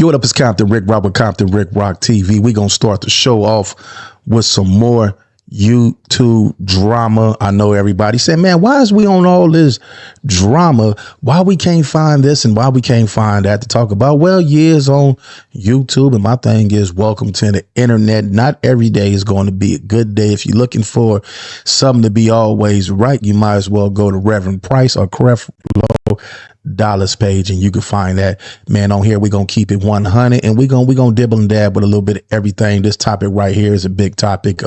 Yo, what up? It's Compton Rick Rock with Compton Rick Rock TV. We gonna start the show off with some more YouTube drama. I know everybody said, man, why is we on all this drama? Why we can't find this and why we can't find that to talk about? Well, years on YouTube, and my thing is welcome to the internet. Not every day is going to be a good day. If you're looking for something to be always right, you might as well go to Reverend Price or Creflo Dollars page, and you can find that. Man, on here we're gonna keep it 100, and we're gonna dibble and dab with a little bit of everything. This topic right here is a big topic.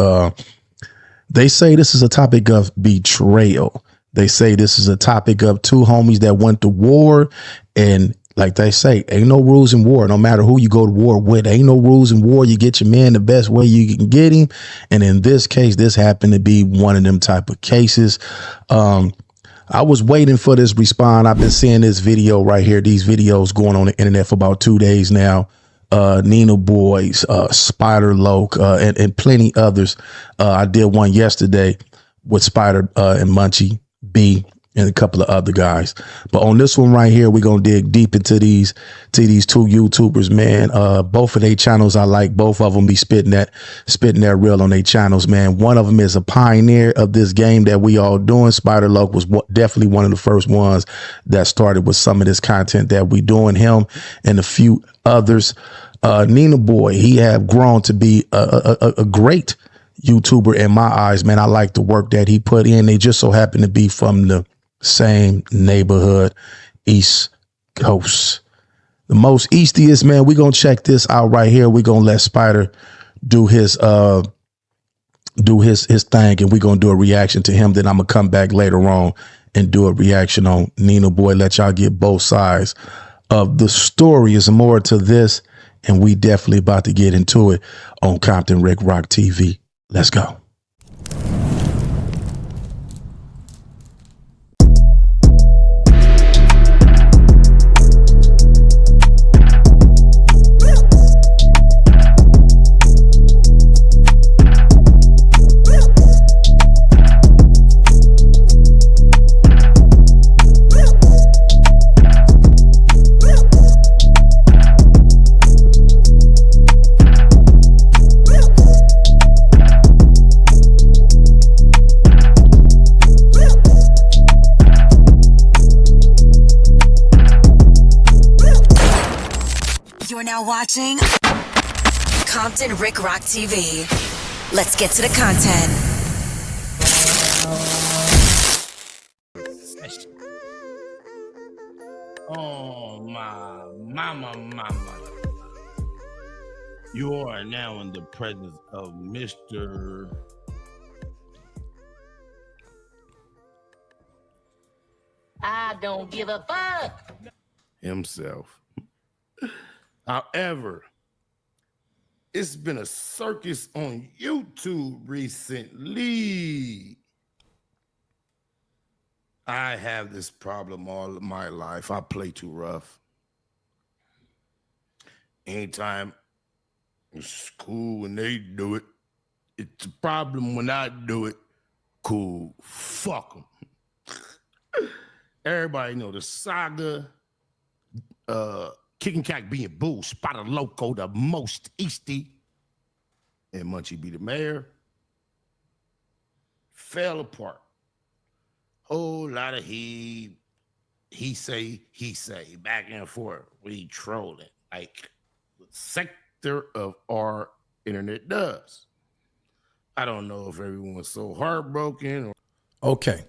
They say this is a topic of betrayal. They say this is a topic of two homies that went to war, and like they say, ain't no rules in war. No matter who you go to war with, ain't no rules in war. You get your man the best way you can get him, and in this case, this happened to be one of them type of cases. I was waiting for this response. I've been seeing this video right here, these videos going on the internet for about 2 days now. Ninaboy, Spider Loc, and plenty others. I did one yesterday with Spider and Munchie B and a couple of other guys. But on this one right here, we're gonna dig deep into these two YouTubers, man. Both of their channels I like. Both of them be spitting that real on their channels, man. One of them is a pioneer of this game that we all doing. Spider Loc was definitely one of the first ones that started with some of this content that we doing. Him and a few others. Ninaboy, he have grown to be a great YouTuber in my eyes, man. I like the work that he put in. They just so happen to be from the same neighborhood, East Coast. The most eastiest, man. We're gonna check this out right here. We're gonna let Spider do his thing, and we're gonna do a reaction to him. Then I'm gonna come back later on and do a reaction on Ninaboy. Let y'all get both sides of the story. Is more to this, and we definitely about to get into it on Compton Rick Rock TV. Let's go. Watching Compton Rick Rock TV. Let's get to the content. Oh, my mama. You are now in the presence of Mr. I don't give a fuck himself. However, it's been a circus on YouTube recently. I have this problem all of my life. I play too rough. Anytime it's cool when they do it. It's a problem when I do it. Cool. Fuck them. Everybody know the saga. Kicking Cack being Bull, Spider Loco, the most easty, and Munchie be the mayor, fell apart. Whole lot of he say, back and forth. We trolling like the sector of our internet does. I don't know if everyone's so heartbroken. Okay.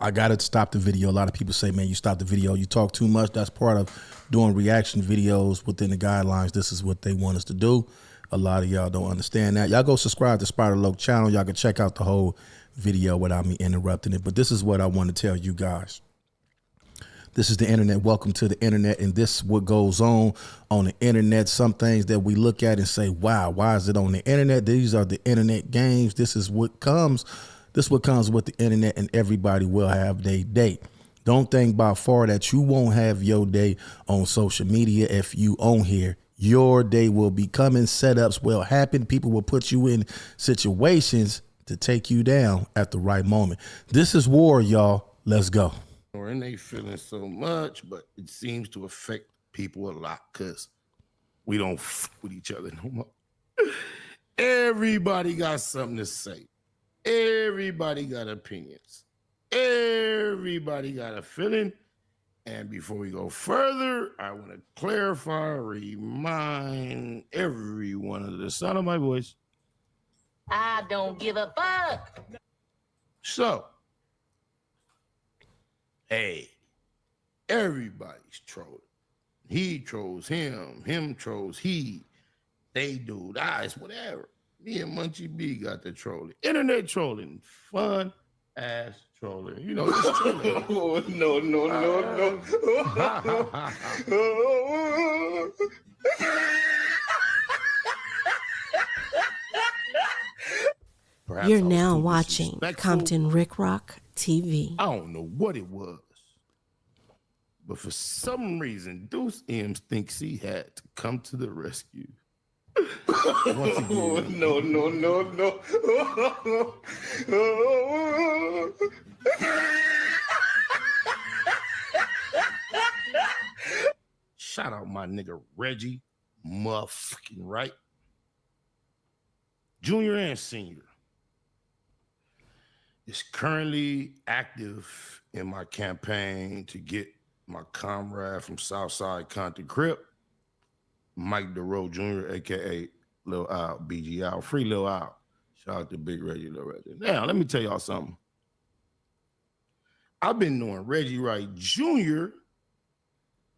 I got to stop the video. A lot of people say, man, you stop the video. You talk too much. That's part of doing reaction videos within the guidelines. This is what they want us to do. A lot of y'all don't understand that. Y'all go subscribe to Spider Loc channel. Y'all can check out the whole video without me interrupting it. But this is what I want to tell you guys. This is the internet. Welcome to the internet. And this is what goes on the internet. Some things that we look at and say, wow, why is it on the internet? These are the internet games. This is what comes. This is what comes with the internet, and everybody will have their day. Don't think by far that you won't have your day on social media. If you on here, your day will be coming. Setups will happen. People will put you in situations to take you down at the right moment. This is war, y'all. Let's go. And they feeling so much, but it seems to affect people a lot because We don't f with each other no more. Everybody got something to say. Everybody got opinions. Everybody got a feeling. And before we go further, I want to clarify, remind everyone of the sound of my voice. I don't give a fuck. So, hey, everybody's trolling. He trolls him trolls he, they do that, it's whatever. Me and Munchie B got the trolling. Internet trolling, fun ass trolling. You know, just trolling. Oh, no. Perhaps You're I was now too watching disrespectful. Compton Rick Rock TV. I don't know what it was, but for some reason, Deuce M's thinks he had to come to the rescue. Once again, Oh, no. shout out my nigga Reggie motherfucking Wright, junior and senior, is currently active in my campaign to get my comrade from Southside Compton Crip, Mike DeRoe Jr., aka Lil Al, BG Al, free Lil Al. Shout out to Big Reggie, Lil Reggie. Now, let me tell y'all something. I've been knowing Reggie Wright Jr.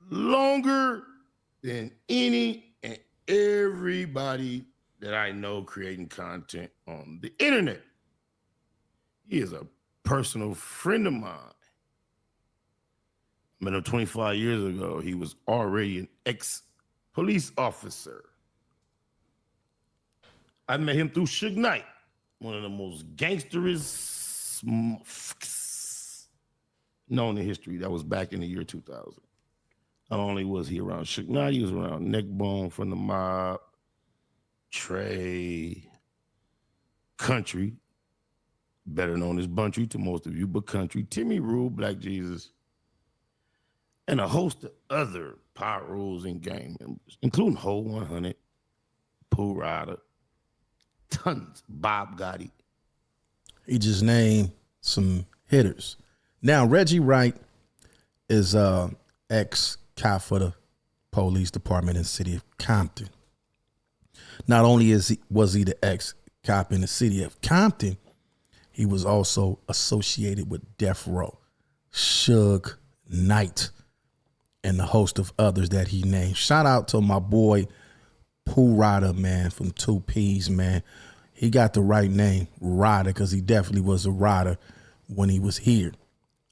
longer than any and everybody that I know creating content on the internet. He is a personal friend of mine. I met him 25 years ago. He was already an ex-police officer. I met him through Suge Knight, one of the most gangsterous motherfuckers known in history. That was back in the year 2000. Not only was he around Suge Knight, he was around Neckbone from the Mob, Trey, Country, better known as Buntry to most of you, but Country, Timmy Rule, Black Jesus, and a host of other Power Rules and gang members, including Ho 100, Pooh Rider, tons, Bob Gotti. He just named some hitters. Now, Reggie Wright is ex-cop for the police department in the city of Compton. Not only was he the ex-cop in the city of Compton, he was also associated with Death Row, Suge Knight, and the host of others that he named. Shout out to my boy Pooh Rider, man, from 2Ps, man. He got the right name, Rider, because he definitely was a rider when he was here.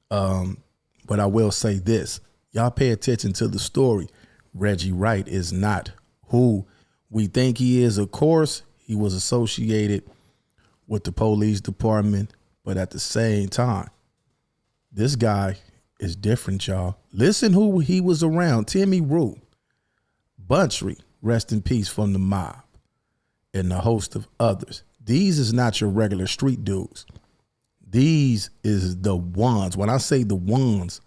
But I will say this. Y'all pay attention to the story. Reggie Wright is not who we think he is. Of course, he was associated with the police department, but at the same time, this guy is different, y'all. Listen who he was around. Timmy Rue, Buntry, rest in peace, from the Mob, and a host of others. These is not your regular street dudes. These is the ones. When I say the ones,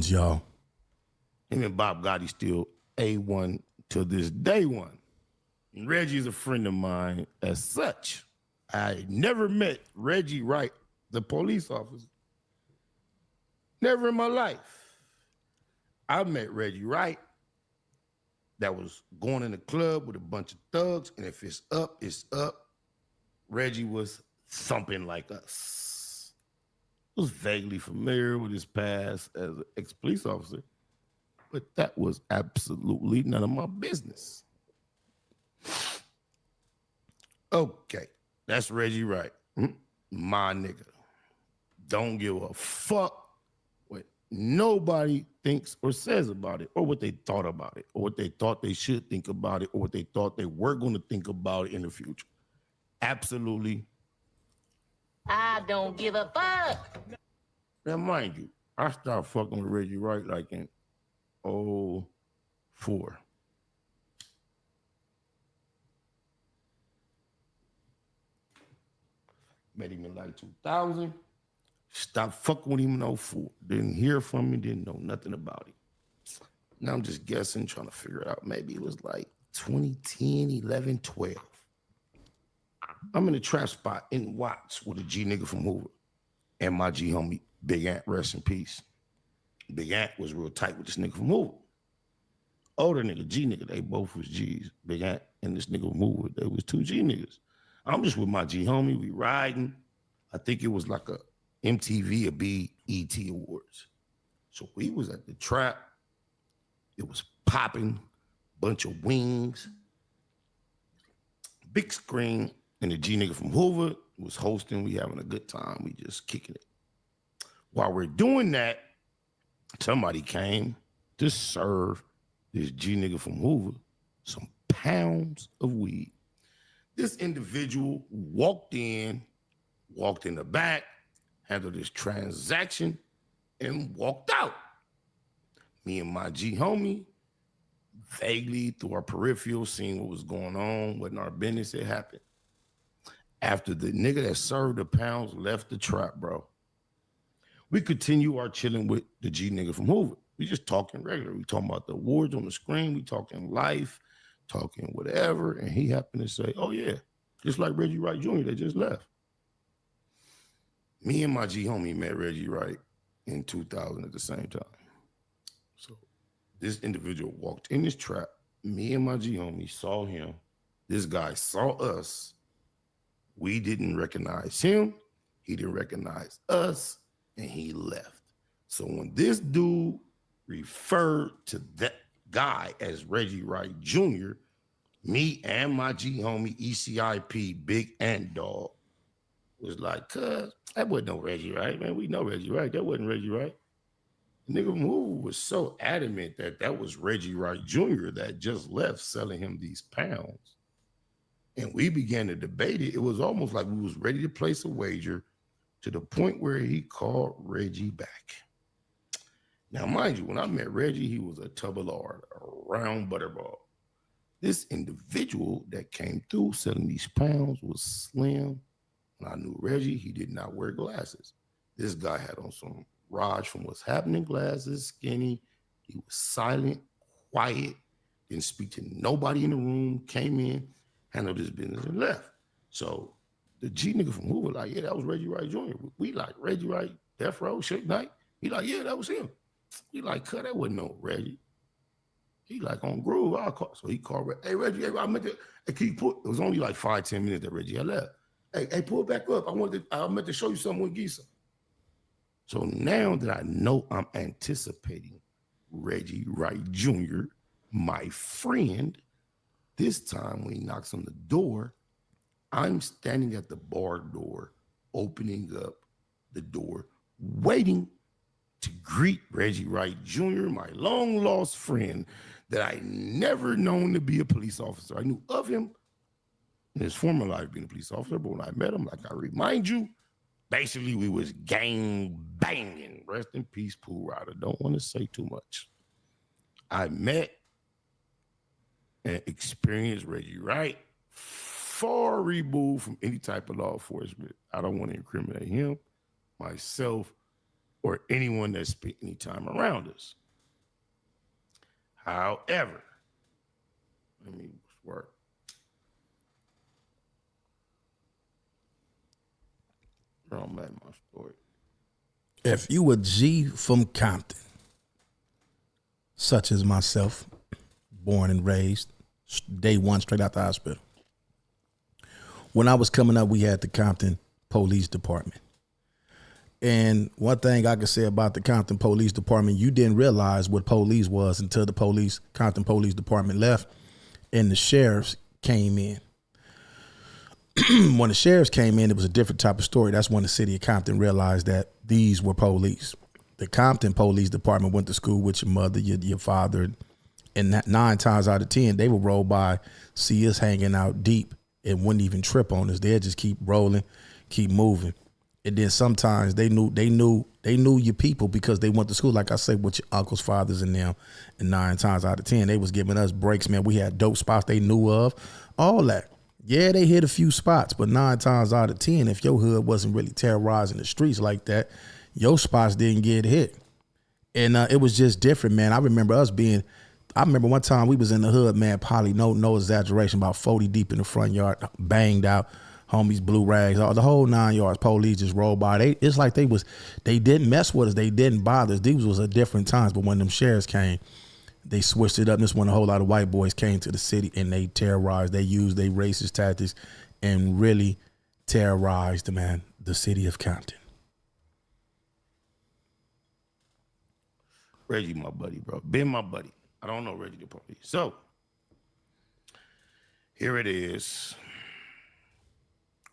y'all. Him and Bob Gotti still A1 to this day one. And Reggie's a friend of mine as such. I never met Reggie Wright, the police officer. Never in my life. I met Reggie Wright that was going in the club with a bunch of thugs, and if it's up, it's up. Reggie was thumping like us. I was vaguely familiar with his past as an ex-police officer, but that was absolutely none of my business. Okay, that's Reggie Wright, my nigga. Don't give a fuck what nobody thinks or says about it, or what they thought about it, or what they thought they should think about it, or what they thought they were going to think about it in the future. Absolutely. I don't give a fuck. Now, mind you, I started fucking with Reggie Wright like in 04. Met him in like 2000. Stopped fucking with him in 04. Didn't hear from him, didn't know nothing about him. Now I'm just guessing, trying to figure it out. Maybe it was like 2010, 11, 12. I'm in a trap spot in Watts with a G nigga from Hoover and my G homie, Big Ant, rest in peace. Big Ant was real tight with this nigga from Hoover. Older nigga, G nigga, they both was G's. Big Ant and this nigga from Hoover, they was two G niggas. I'm just with my G homie, we riding. I think it was like a MTV or BET Awards. So we was at the trap. It was popping, bunch of wings, big screen, and the G nigga from Hoover was hosting. We having a good time. We just kicking it. While we're doing that, somebody came to serve this G nigga from Hoover some pounds of weed. This individual walked in the back, handled this transaction, and walked out. Me and my G homie, vaguely through our peripheral, seeing what was going on, wasn't our business, it happened. After the nigga that served the pounds left the trap, bro, we continue our chilling with the G nigga from Hoover. We just talking regular. We talking about the awards on the screen. We talking life, talking whatever. And he happened to say, oh yeah, just like Reggie Wright Jr., they just left. Me and my G homie met Reggie Wright in 2000 at the same time. So this individual walked in this trap. Me and my G homie saw him. This guy saw us. We didn't recognize him. He didn't recognize us, and he left. So when this dude referred to that guy as Reggie Wright Jr., me and my G homie ECIP, Big Ant Dog, was like, cuz, that wasn't no Reggie Wright, man. We know Reggie Wright. That wasn't Reggie Wright. The nigga from Hoover was so adamant that that was Reggie Wright Jr. that just left selling him these pounds. And we began to debate it. It was almost like we was ready to place a wager to the point where he called Reggie back. Now, mind you, when I met Reggie, he was a tub of lard, a round butterball. This individual that came through selling these pounds was slim. When I knew Reggie, he did not wear glasses. This guy had on some Raj from What's Happening glasses, skinny. He was silent, quiet, didn't speak to nobody in the room, came in, handled his business, and left. So the G nigga from Hoover like, yeah, that was Reggie Wright Jr. We like Reggie Wright, Death Row, Suge Knight. He like, yeah, that was him. He like, cut, that wasn't no Reggie. He like, on Groove, I'll call. So he called, hey, Reggie, hey, I meant to, hey, can you put, it was only like 5-10 minutes that Reggie had left. Hey, pull it back up. I meant to show you something with Gisa. So now that I know I'm anticipating Reggie Wright Jr., my friend, this time when he knocks on the door, I'm standing at the bar door, opening up the door, waiting to greet Reggie Wright Jr., my long lost friend that I never known to be a police officer. I knew of him in his former life being a police officer, but when I met him, like I remind you, basically we was gang banging. Rest in peace, Pool Rider. Don't want to say too much. I met and experienced Reggie Wright, far removed from any type of law enforcement. I don't want to incriminate him, myself, or anyone that spent any time around us. However, let me work. I'm at my story. If you a G from Compton, such as myself, born and raised, day one straight out the hospital. When I was coming up, we had the Compton Police Department. And one thing I can say about the Compton Police Department, you didn't realize what police was until the Compton Police Department left and the sheriffs came in. When the sheriffs came in, it was a different type of story. That's when the city of Compton realized that these were police. The Compton Police Department went to school with your mother, your father, and 9 times out of 10, they would roll by, see us hanging out deep, and wouldn't even trip on us. They'd just keep rolling, keep moving. And then sometimes they knew your people because they went to school, like I said, with your uncles, fathers, and them. And 9 times out of 10, they was giving us breaks, man. We had dope spots they knew of, all that. Yeah, they hit a few spots, but 9 times out of 10, if your hood wasn't really terrorizing the streets like that, your spots didn't get hit. And it was just different, man. I remember one time we was in the hood, man, probably no exaggeration, about 40 deep in the front yard, banged out, homies, blue rags, all the whole 9 yards. Police just rolled by. It's like they didn't mess with us. They didn't bother us. These was at different times, but when them sheriffs came, they switched it up. And this when a whole lot of white boys came to the city and they terrorized. They used their racist tactics and really terrorized, man, the city of Compton. Reggie, my buddy, bro. Ben, my buddy. I don't know Reggie the police. So, here it is.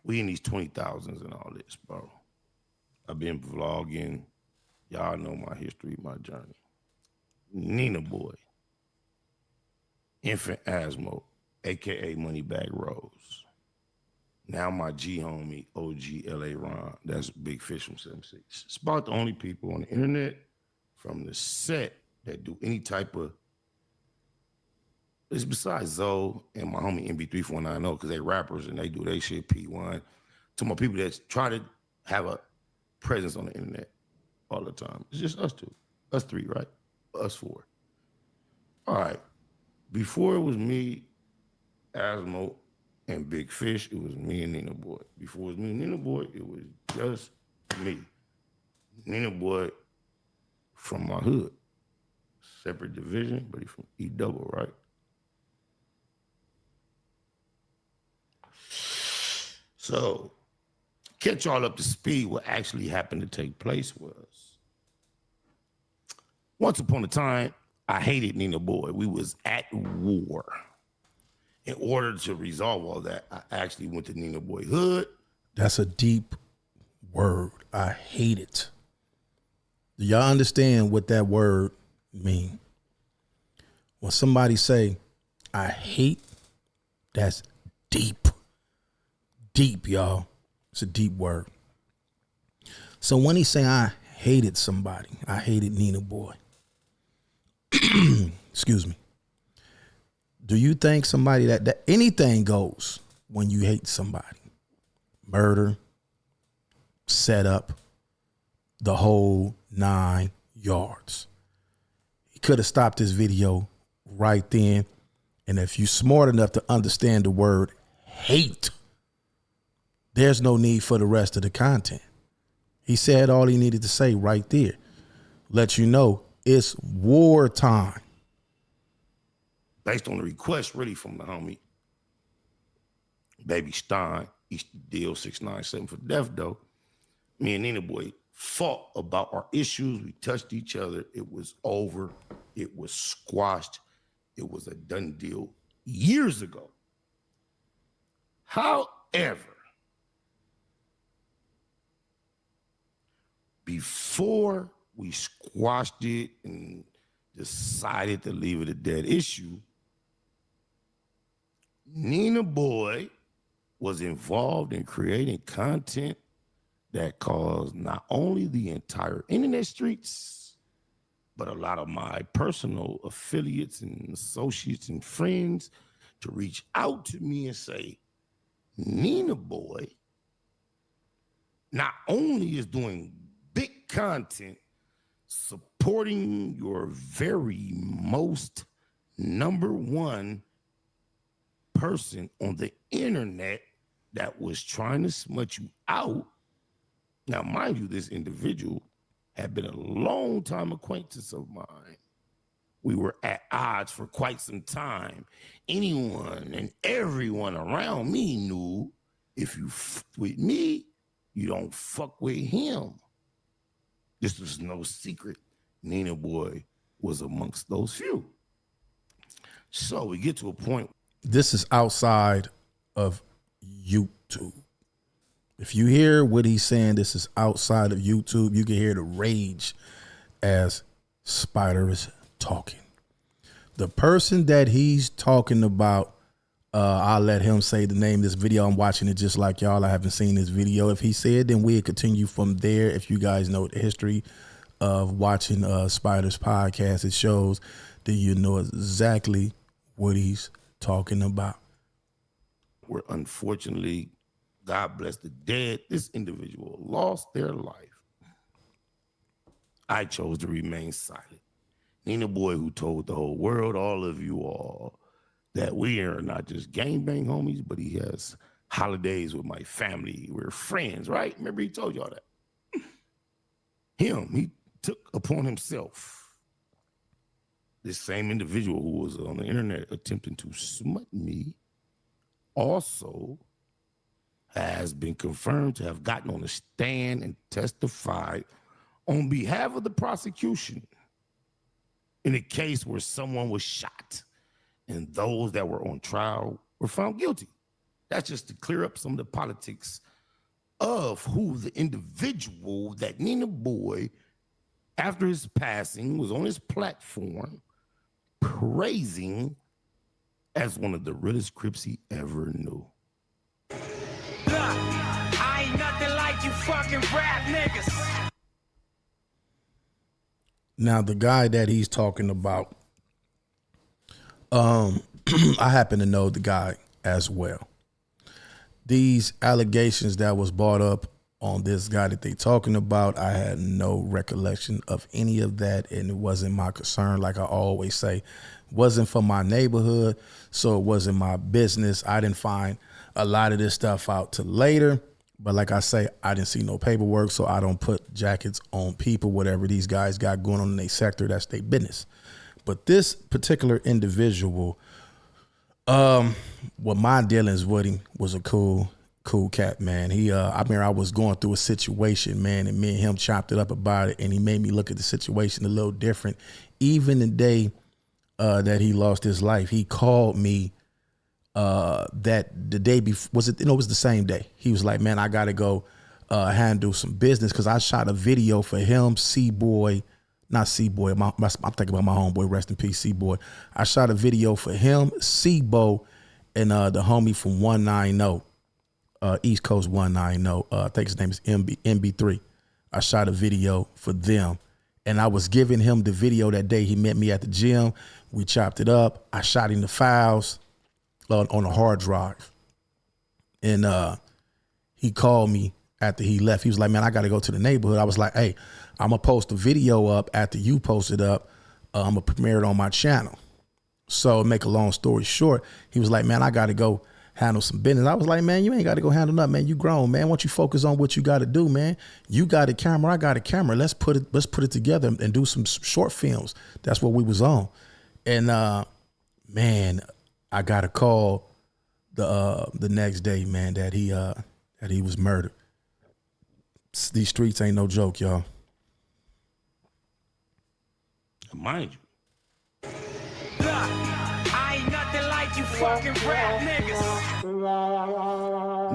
We in these 20,000s and all this, bro. I've been vlogging. Y'all know my history, my journey. Ninaboy. Infant Asmo, a.k.a. Moneybag Rose. Now my G homie, OG L.A. Ron. That's Big Fish from 76. It's about the only people on the internet from the set that do any type of, it's besides Zoe and my homie MB3490, because they rappers and they do their shit, P1, to my people that try to have a presence on the internet all the time. It's just us two, us three, right? Us four. All right. Before it was me, Asmo, and Big Fish, it was me and Ninaboy. Before it was me and Ninaboy, it was just me. Ninaboy from my hood. Separate division, but he from E double, right? So, catch y'all up to speed, what actually happened to take place was, once upon a time, I hated Ninaboy. We was at war. In order to resolve all that, I actually went to Ninaboy hood. That's a deep word. I hate it. Do y'all understand what that word mean? When somebody say, I hate, that's deep. Deep, y'all. It's a deep word. So when he say I hated somebody, I hated Ninaboy. Excuse me. Do you think somebody that anything goes when you hate somebody? Murder, setup, the whole 9 yards. He could have stopped this video right then. And if you're smart enough to understand the word hate, there's no need for the rest of the content. He said all he needed to say right there. Let you know it's wartime. Based on the request really from the homie Baby Stein, East Deal 697 for death though. Me and Ninaboy fought about our issues. We touched each other. It was over. It was squashed. It was a done deal years ago. However, before we squashed it and decided to leave it a dead issue, Ninaboy was involved in creating content that caused not only the entire internet streets, but a lot of my personal affiliates and associates and friends to reach out to me and say, Ninaboy not only is doing big content, supporting your very most #1 person on the internet that was trying to smut you out. Now, mind you, this individual had been a long time acquaintance of mine. We were at odds for quite some time. Anyone and everyone around me knew if you fuck with me, you don't fuck with him. This was no secret. Ninaboy was amongst those few. So we get to a point. This is outside of YouTube. If you hear what he's saying, this is outside of YouTube. You can hear the rage as Spider is talking. The person that he's talking about, I'll let him say the name of this video. I'm watching it just like y'all. I haven't seen this video. If he said, then we'll continue from there. If you guys know the history of watching Spider's podcast, it shows that you know exactly what he's talking about. Where unfortunately, God bless the dead, this individual lost their life. I chose to remain silent. Ninaboy, who told the whole world, all of you all, that we are not just gangbang homies, but he has holidays with my family. We're friends, right? Remember he told y'all that. He took upon himself, this same individual who was on the internet attempting to smut me, also has been confirmed to have gotten on the stand and testified on behalf of the prosecution in a case where someone was shot and those that were on trial were found guilty. That's just to clear up some of the politics of who the individual that Ninaboy, after his passing, was on his platform praising as one of the realest Crips he ever knew. Look, I ain't nothing like you fucking rap niggas. Now, the guy that he's talking about, I happen to know the guy as well. These allegations that was brought up on this guy that they talking about, I had no recollection of any of that, and it wasn't my concern. Like I always say, wasn't for my neighborhood, so it wasn't my business. I didn't find a lot of this stuff out till later, but like I say, I didn't see no paperwork, so I don't put jackets on people. Whatever these guys got going on in their sector, that's their business. But this particular individual, what my dealings with him was a cool cat, man. I remember I was going through a situation, man, and me and him chopped it up about it, and he made me look at the situation a little different. Even the day that he lost his life, he called me that the day before, it was the same day. He was like, man, I got to go handle some business because I shot a video for him, C-Boy, not C-Boy. I'm thinking about my homeboy, rest in peace, C-Boy. I shot a video for him, C-Bo, and the homie from 190, East Coast 190. I think his name is MB3. I shot a video for them, and I was giving him the video that day. He met me at the gym. We chopped it up. I shot him the files on a hard drive, and he called me after he left. He was like, man, I got to go to the neighborhood. I was like, hey, I'm going to post a video up after you post it up. I'm going to premiere it on my channel. So make a long story short, he was like, man, I got to go handle some business. I was like, man, you ain't got to go handle nothing, man. You grown, man. Why don't you focus on what you got to do, man? You got a camera. I got a camera. Let's put it together and do some short films. That's what we was on. And man, I got a call the next day, man, that he was murdered. These streets ain't no joke, y'all. Mind you, Look, I ain't nothing like you fucking rap niggas.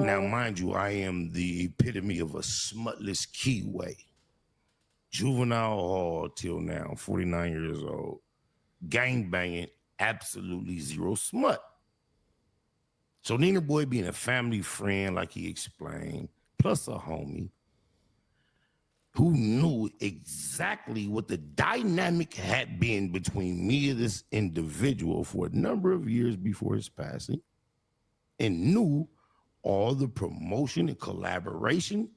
now mind you, I am the epitome of a smutless keyway. Juvenile hall till now, 49 years old. Gang banging, absolutely zero smut. So Ninaboy being a family friend, like he explained, plus a homie, who knew exactly what the dynamic had been between me and this individual for a number of years before his passing, and knew all the promotion and collaboration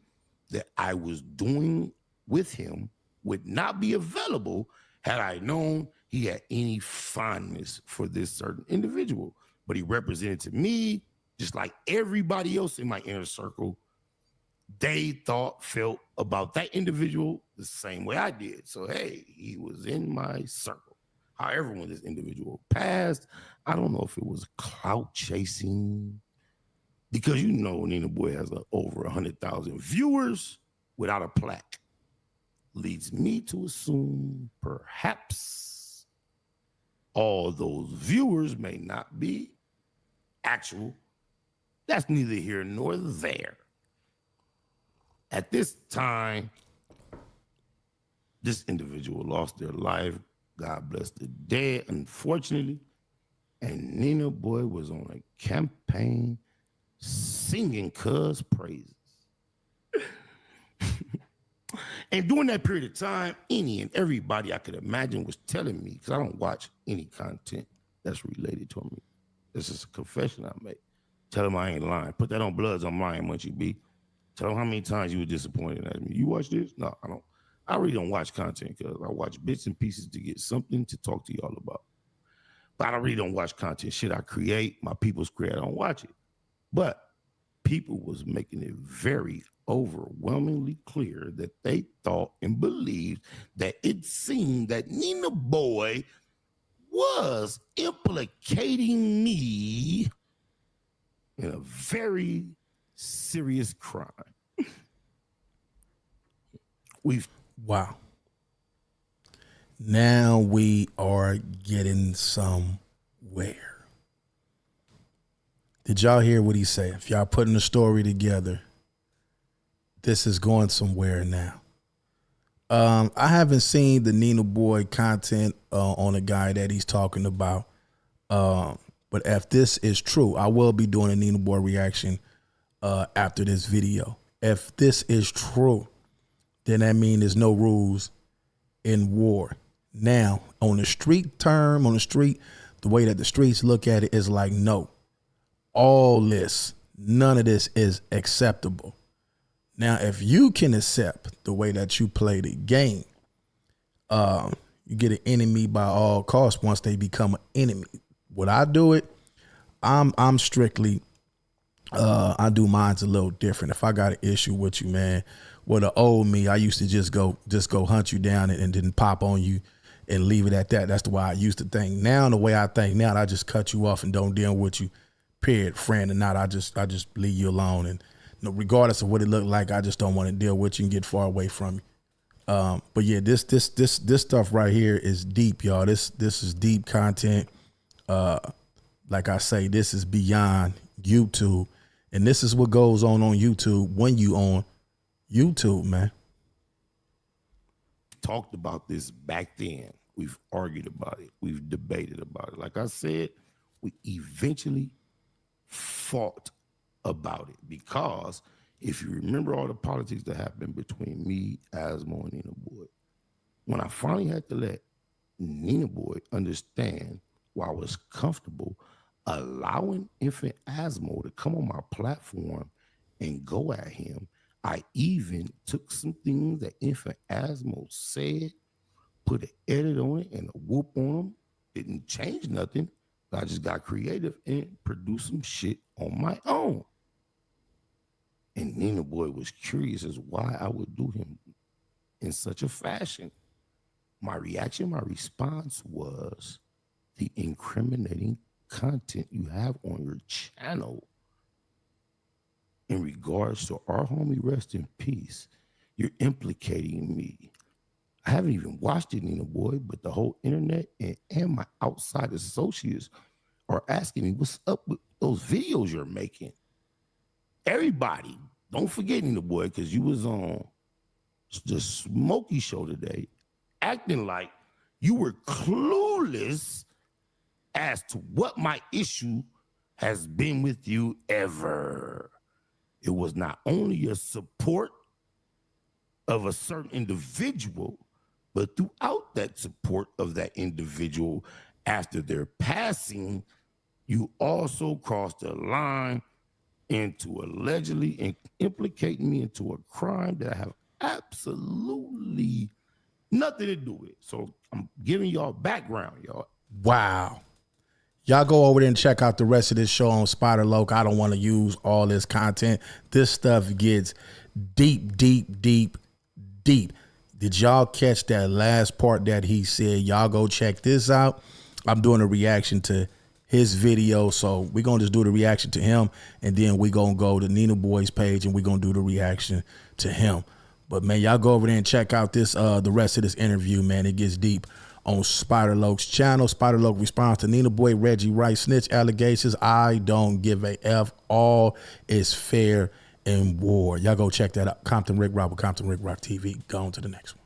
that I was doing with him would not be available had I known he had any fondness for this certain individual. But he represented to me, just like everybody else in my inner circle, they felt about that individual the same way I did. So, hey, he was in my circle. However, when this individual passed, I don't know if it was clout chasing, because you know Ninaboy has over 100,000 viewers without a plaque. Leads me to assume perhaps all those viewers may not be actual. That's neither here nor there. At this time, this individual lost their life. God bless the dead, unfortunately. And Ninaboy was on a campaign singing cuz praises. And during that period of time, any and everybody I could imagine was telling me, because I don't watch any content that's related to me. This is a confession I made. Tell them I ain't lying. Put that on Bloods, I'm lying, Munchie B. Tell them how many times you were disappointed at me. You watch this? No, I don't. I really don't watch content because I watch bits and pieces to get something to talk to y'all about. But I really don't watch content. Shit I create, my people's create, I don't watch it. But people was making it very overwhelmingly clear that they thought and believed that it seemed that Ninaboy was implicating me in a very serious crime. Wow. Now we are getting somewhere. Did y'all hear what he said? If y'all putting the story together, this is going somewhere now. I haven't seen the Ninaboy content on a guy that he's talking about. But if this is true, I will be doing a Ninaboy reaction after this video. If this is true, then that means there's no rules in war. Now, on the street, the way that the streets look at it is like, no, none of this is acceptable. Now, if you can accept the way that you play the game, you get an enemy by all costs once they become an enemy. Would I do it? I'm strictly, I do mine's a little different. If I got an issue with you, man, with the old me, I used to just go hunt you down and then pop on you and leave it at that. That's the way I used to think. Now, the way I think now, I just cut you off and don't deal with you, period, friend or not. I just leave you alone. And regardless of what it looked like, I just don't want to deal with you and get far away from you. But yeah, this stuff right here is deep, y'all. This is deep content. Like I say, this is beyond YouTube, and this is what goes on YouTube when you on YouTube, man. Talked about this back then. We've argued about it. We've debated about it. Like I said, we eventually fought about it because if you remember all the politics that happened between me, Asmo, and Ninaboy, when I finally had to let Ninaboy understand why I was comfortable allowing infant Asmo to come on my platform and go at him, I even took some things that infant Asmo said, put an edit on it and a whoop on him. Didn't change nothing. I just got creative and produced some shit on my own. And Ninaboy was curious as why I would do him in such a fashion. My response was the incriminating content you have on your channel in regards to our homie, rest in peace. You're implicating me. I haven't even watched it, Ninaboy, but the whole internet and my outside associates are asking me, what's up with those videos you're making? Everybody, don't forget, Ninaboy, because you was on the Smokey show today, acting like you were clueless as to what my issue has been with you ever. It was not only a support of a certain individual, but throughout that support of that individual after their passing, you also crossed the line into allegedly implicating me into a crime that I have absolutely nothing to do with. So I'm giving y'all background, y'all. Wow. Y'all go over there and check out the rest of this show on Spider Loc. I don't want to use all this content. This stuff gets deep, deep, deep, deep. Did y'all catch that last part that he said? Y'all go check this out. I'm doing a reaction to his video, so we're going to just do the reaction to him, and then we're going to go to Ninaboy's page, and we're going to do the reaction to him. But, man, y'all go over there and check out this the rest of this interview, man. It gets deep on Spider Loc's channel. Spider Loc responds to Ninaboy, Reggie Wright, Snitch allegations. I don't give a F. All is fair in war. Y'all go check that out. Compton Rick Rock with Compton Rick Rock TV. Go on to the next one.